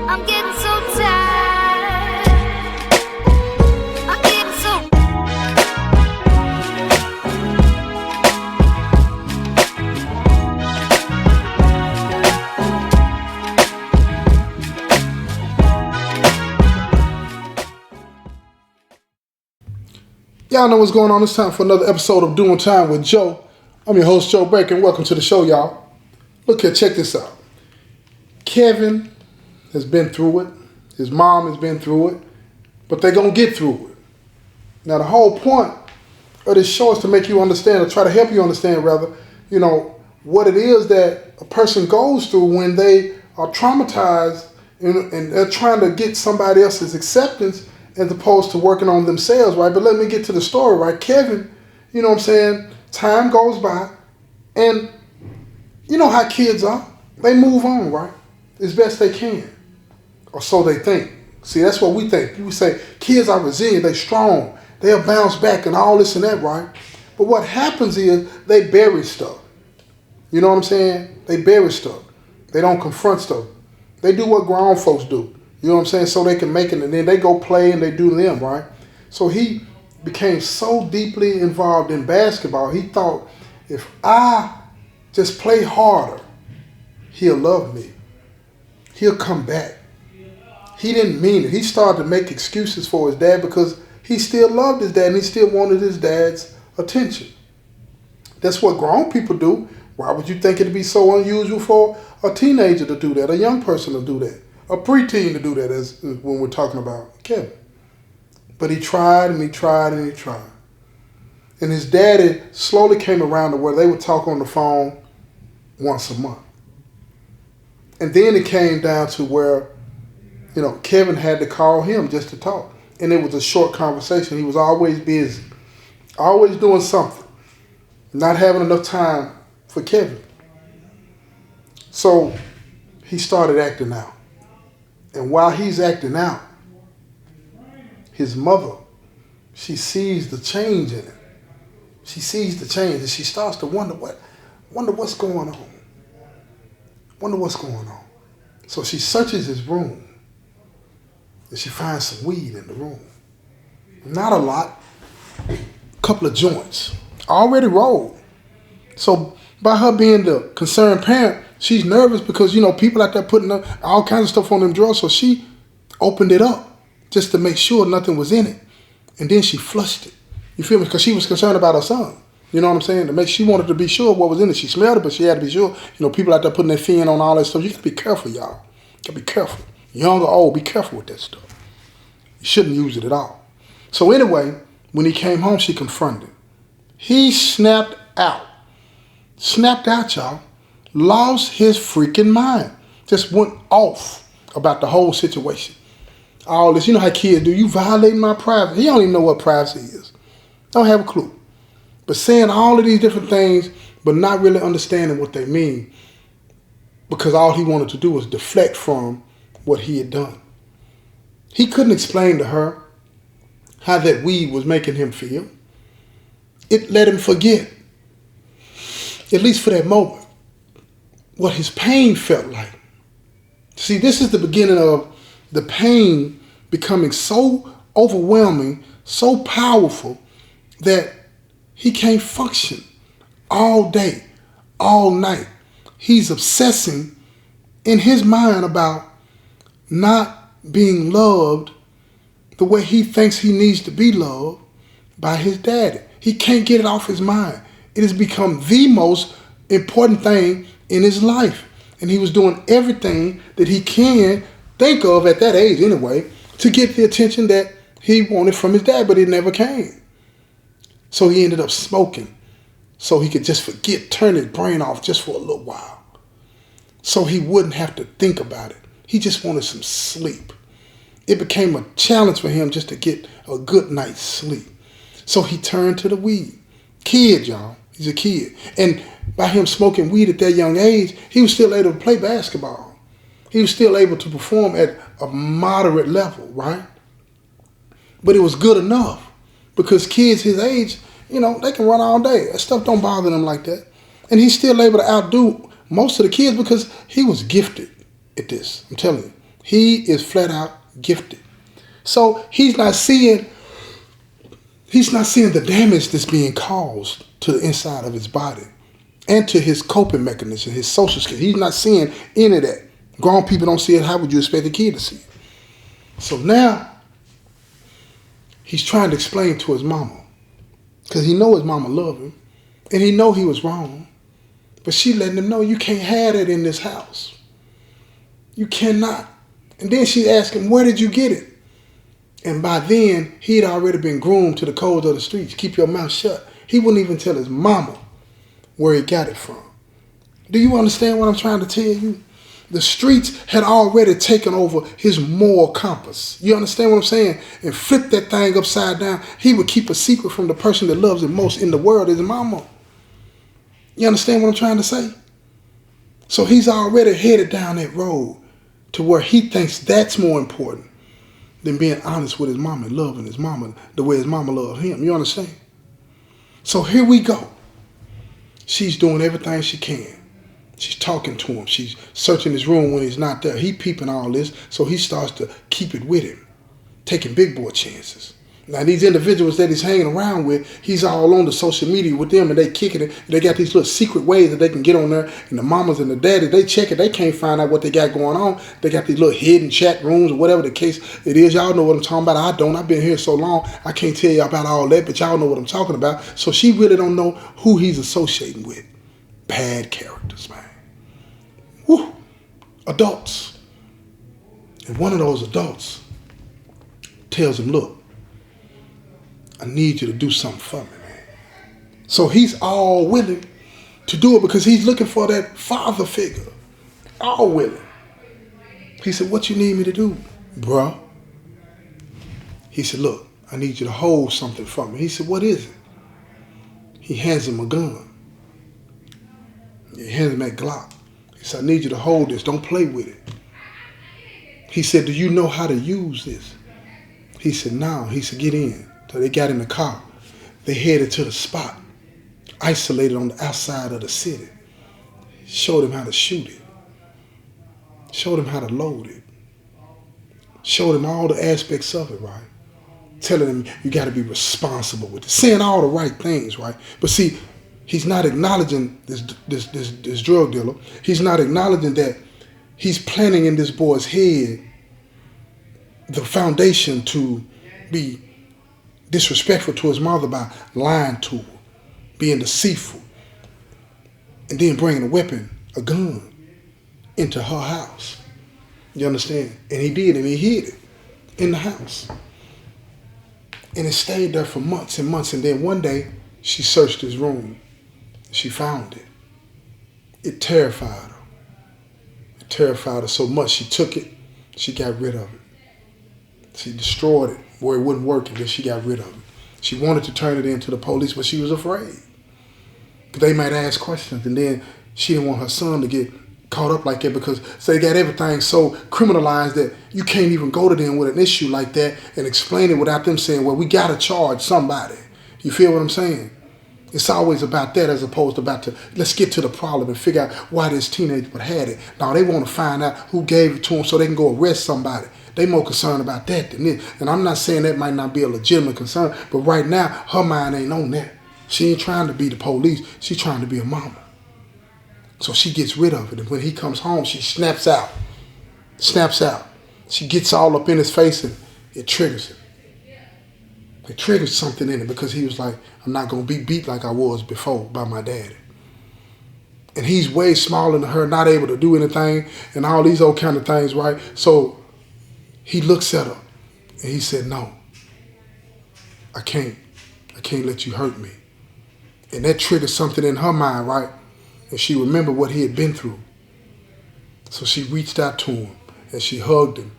I'm getting so tired. I'm getting so. Y'all know what's going on. It's time for another episode of Doing Time with Joe. I'm your host, Joe Baker, and welcome to the show, y'all. Look here, check this out. Kevin has been through it. His mom has been through it. But they're going to get through it. Now, the whole point of this show is to make you understand, or try to help you understand, rather, what it is that a person goes through when they are traumatized and they're trying to get somebody else's acceptance as opposed to working on themselves, right? But let me get to the story, right? Kevin, you know what I'm saying? Time goes by, and you know how kids are. They move on, right? As best they can, or so they think. See, that's what we think. We say kids are resilient, they're strong, they'll bounce back and all this and that, right? But what happens is they bury stuff. You know what I'm saying? They bury stuff. They don't confront stuff. They do what grown folks do. You know what I'm saying? So they can make it, and then they go play and they do them, right? So he became so deeply involved in basketball, he thought, if I just play harder, he'll love me. He'll come back. He didn't mean it. He started to make excuses for his dad because he still loved his dad and he still wanted his dad's attention. That's what grown people do. Why would you think it'd be so unusual for a teenager to do that, a young person to do that, a preteen to do that, as when we're talking about Kevin? But he tried and he tried and he tried. And his daddy slowly came around to where they would talk on the phone once a month. And then it came down to where, Kevin had to call him just to talk. And it was a short conversation. He was always busy, always doing something, not having enough time for Kevin. So he started acting out. And while he's acting out, his mother, she sees the change in him. She sees the change and she starts to wonder what's going on. Wonder what's going on. So she searches his room and she finds some weed in the room. Not a lot, a couple of joints, already rolled. So by her being the concerned parent, she's nervous because, people out there putting all kinds of stuff on them drugs. So she opened it up just to make sure nothing was in it. And then she flushed it. You feel me? Because she was concerned about her son. You know what I'm saying? She wanted to be sure what was in it. She smelled it, but she had to be sure. People out there putting their fin on all that stuff. You got to be careful, y'all. You got to be careful. Young or old, be careful with that stuff. You shouldn't use it at all. So anyway, when he came home, she confronted him. He snapped out. Snapped out, y'all. Lost his freaking mind. Just went off about the whole situation. All this, you know how kids do. You violating my privacy. He don't even know what privacy is. Don't have a clue. But saying all of these different things, but not really understanding what they mean, because all he wanted to do was deflect from what he had done. He couldn't explain to her how that weed was making him feel. It let him forget, at least for that moment, what his pain felt like. See, this is the beginning of the pain becoming so overwhelming, so powerful, that he can't function all day, all night. He's obsessing in his mind about not being loved the way he thinks he needs to be loved by his daddy. He can't get it off his mind. It has become the most important thing in his life. And he was doing everything that he can think of at that age anyway to get the attention that he wanted from his dad, but it never came. So he ended up smoking so he could just forget, turn his brain off just for a little while. So he wouldn't have to think about it. He just wanted some sleep. It became a challenge for him just to get a good night's sleep. So he turned to the weed. Kid, y'all. He's a kid. And by him smoking weed at that young age, he was still able to play basketball. He was still able to perform at a moderate level, right? But it was good enough. Because kids his age, they can run all day. That stuff don't bother them like that. And he's still able to outdo most of the kids because he was gifted at this. I'm telling you. He is flat out gifted. So he's not seeing the damage that's being caused to the inside of his body and to his coping mechanism, his social skills. He's not seeing any of that. Grown people don't see it. How would you expect a kid to see it? So now he's trying to explain to his mama, because he know his mama love him, and he know he was wrong, but she letting him know, you can't have that in this house. You cannot. And then she asked him, where did you get it? And by then, he'd already been groomed to the codes of the streets. Keep your mouth shut. He wouldn't even tell his mama where he got it from. Do you understand what I'm trying to tell you? The streets had already taken over his moral compass. You understand what I'm saying? And flipped that thing upside down. He would keep a secret from the person that loves him most in the world, his mama. You understand what I'm trying to say? So he's already headed down that road to where he thinks that's more important than being honest with his mama and loving his mama the way his mama loved him. You understand? So here we go. She's doing everything she can. She's talking to him. She's searching his room when he's not there. He peeping all this, so he starts to keep it with him, taking big boy chances. Now these individuals that he's hanging around with, he's all on the social media with them, and they kicking it. They got these little secret ways that they can get on there, and the mamas and the daddies, they check it. They can't find out what they got going on. They got these little hidden chat rooms or whatever the case it is. Y'all know what I'm talking about. I don't. I've been here so long, I can't tell you about all that, but y'all know what I'm talking about. So she really don't know who he's associating with. Bad characters, man. Woo. Adults. And one of those adults tells him, look, I need you to do something for me, man. So he's all willing to do it because he's looking for that father figure. All willing. He said, what you need me to do, bruh? He said, look, I need you to hold something for me. He said, what is it? He hands him a gun. He hands him that Glock. He said, I need you to hold this. Don't play with it. He said, do you know how to use this? He said, no. He said, get in. So they got in the car. They headed to the spot, isolated on the outside of the city. Showed him how to shoot it. Showed him how to load it. Showed him all the aspects of it, right? Telling him you got to be responsible with it. Saying all the right things, right? But see, he's not acknowledging this drug dealer. He's not acknowledging that he's planting in this boy's head the foundation to be disrespectful to his mother by lying to her, being deceitful, and then bringing a weapon, a gun, into her house. You understand? And he did, and he hid it in the house. And it stayed there for months and months, and then one day, she searched his room. She found it. It terrified her. It terrified her so much, she took it, she got rid of it. She destroyed it where it wouldn't work, and then she got rid of it. She wanted to turn it in to the police, but she was afraid. They might ask questions, and then she didn't want her son to get caught up like that because they got everything so criminalized that you can't even go to them with an issue like that and explain it without them saying, well, we got to charge somebody. You feel what I'm saying? It's always about that as opposed to let's get to the problem and figure out why this teenager had it. Now, they want to find out who gave it to him so they can go arrest somebody. They more concerned about that than this. And I'm not saying that might not be a legitimate concern, but right now, her mind ain't on that. She ain't trying to be the police. She's trying to be a mama. So she gets rid of it. And when he comes home, she snaps out. Snaps out. She gets all up in his face and it triggers him. It triggers something in him because he was like, I'm not going to be beat like I was before by my daddy. And he's way smaller than her, not able to do anything and all these old kind of things, right? So he looks at her and he said, no, I can't let you hurt me. And that triggered something in her mind, right? And she remembered what he had been through. So she reached out to him and she hugged him.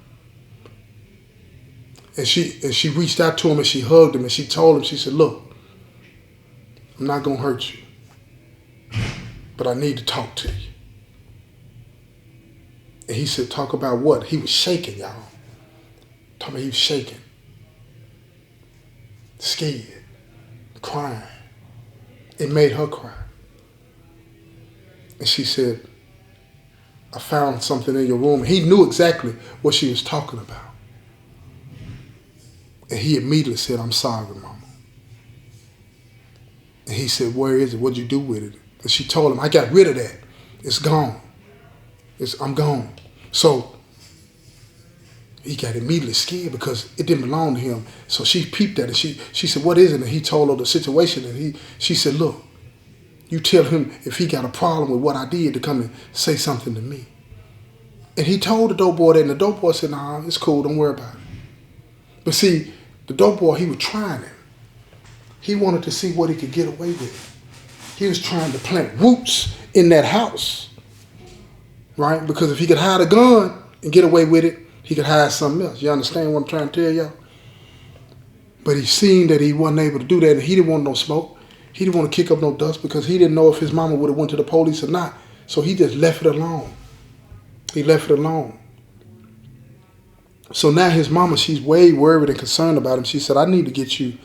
And she reached out to him and she hugged him and she told him, she said, look, I'm not going to hurt you, but I need to talk to you. And he said, talk about what? He was shaking, y'all. Talking about he was shaking, scared, crying. It made her cry. And she said, I found something in your room. He knew exactly what she was talking about. And he immediately said, I'm sorry, Mama. And he said, where is it? What'd you do with it? And she told him, I got rid of that. It's gone. I'm gone. So he got immediately scared because it didn't belong to him. So she peeped at it. She said, what is it? And he told her the situation. And she said, look, you tell him if he got a problem with what I did to come and say something to me. And he told the dope boy that, and the dope boy said, nah, it's cool, don't worry about it. But see, the dope boy, he was trying it. He wanted to see what he could get away with. He was trying to plant roots in that house, right? Because if he could hide a gun and get away with it, he could hide something else. You understand what I'm trying to tell y'all? But he seen that he wasn't able to do that, and he didn't want no smoke. He didn't want to kick up no dust because he didn't know if his mama would have went to the police or not. So he just left it alone. He left it alone. So now his mama, she's way worried and concerned about him. She said, I need to get you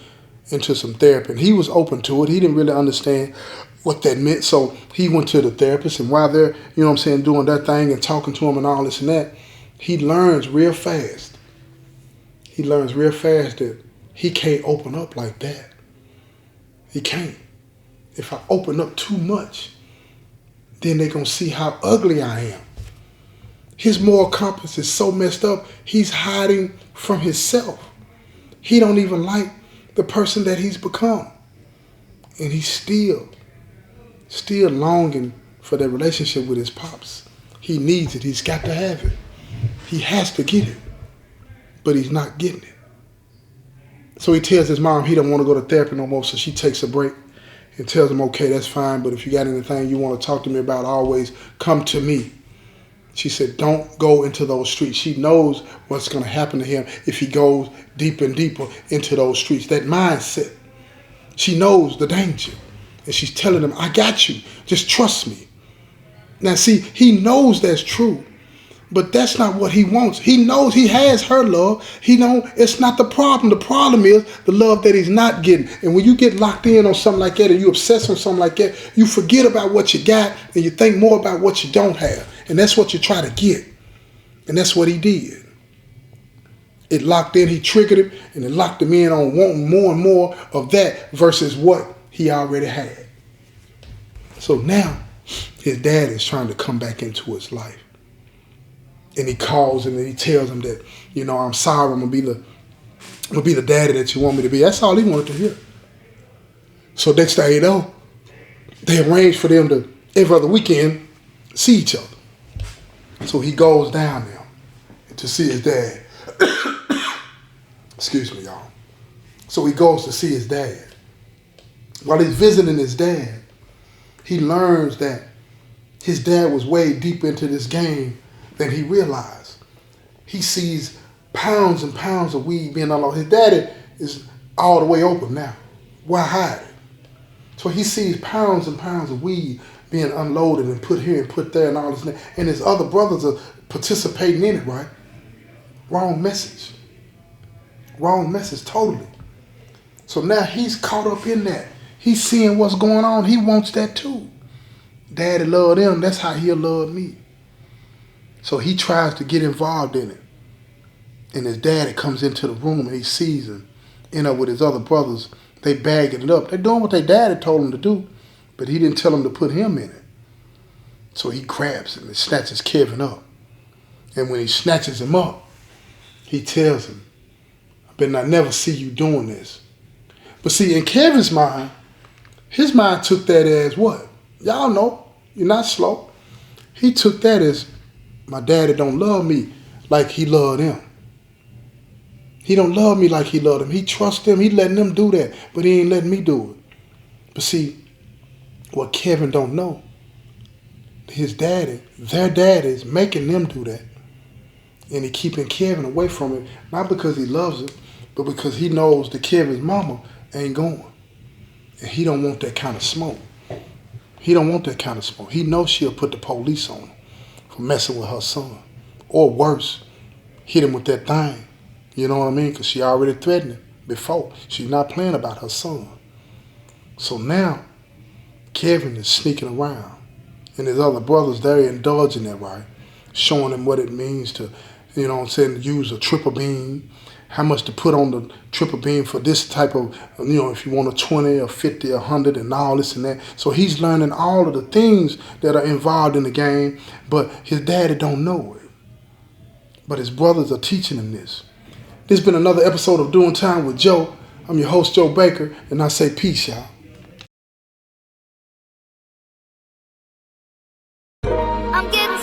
into some therapy. And he was open to it. He didn't really understand what that meant. So he went to the therapist, and while they're, you know what I'm saying, doing their thing and talking to him and all this and that, he learns real fast. He learns real fast that he can't open up like that. He can't. If I open up too much, then they're going to see how ugly I am. His moral compass is so messed up, he's hiding from himself. He don't even like the person that he's become. And he's still longing for that relationship with his pops. He needs it. He's got to have it. He has to get it. But he's not getting it. So he tells his mom he don't want to go to therapy no more, so she takes a break and tells him, okay, that's fine, but if you got anything you want to talk to me about, always come to me. She said, don't go into those streets. She knows what's going to happen to him if he goes deeper and deeper into those streets. That mindset. She knows the danger. And she's telling him, I got you. Just trust me. Now, see, he knows that's true. But that's not what he wants. He knows he has her love. He knows it's not the problem. The problem is the love that he's not getting. And when you get locked in on something like that and you obsess on something like that, you forget about what you got and you think more about what you don't have. And that's what you try to get. And that's what he did. It locked in, he triggered him, and it locked him in on wanting more and more of that versus what he already had. So now his dad is trying to come back into his life. And he calls him and he tells him that, you know, I'm sorry, I'm gonna be the daddy that you want me to be. That's all he wanted to hear. So next thing you know, they arranged for them to every other weekend see each other. So he goes down there to see his dad. Excuse me, y'all. So he goes to see his dad. While he's visiting his dad, he learns that his dad was way deep into this game than he realized. He sees pounds and pounds of weed being unloaded. His daddy is all the way open now. Why hide it? So he sees pounds and pounds of weed being unloaded and put here and put there and all this. And his other brothers are participating in it, right? Wrong message. Wrong message, totally. So now he's caught up in that. He's seeing what's going on. He wants that too. Daddy loved him. That's how he'll love me. So he tries to get involved in it. And his daddy comes into the room and he sees him, with his other brothers. They bagging it up. They're doing what their daddy told them to do, but he didn't tell them to put him in it. So he grabs him and snatches Kevin up. And when he snatches him up, he tells him, I better not never see you doing this. But see, in Kevin's mind, his mind took that as what? Y'all know, you're not slow. He took that as, my daddy don't love me like he loved him. He don't love me like he loved him. He trusts them. He letting them do that, but he ain't letting me do it. But see, what Kevin don't know, his daddy, their daddy is making them do that. And he keeping Kevin away from it, not because he loves him, but because he knows that Kevin's mama ain't going. And he don't want that kind of smoke. He don't want that kind of smoke. He knows she'll put the police on him for messing with her son. Or worse, hit him with that thing. You know what I mean? Because she already threatened him before. She's not playing about her son. So now, Kevin is sneaking around. And his other brothers, they're indulging that, right? showing him what it means to, you know what I'm saying, use a triple beam, how much to put on the triple beam for this type of, you know, if you want a 20 or 50 or 100 and all this and that. So he's learning all of the things that are involved in the game, but his daddy don't know it. But his brothers are teaching him this. This has been another episode of Doing Time with Joe. I'm your host, Joe Baker, and I say peace, y'all. I'm getting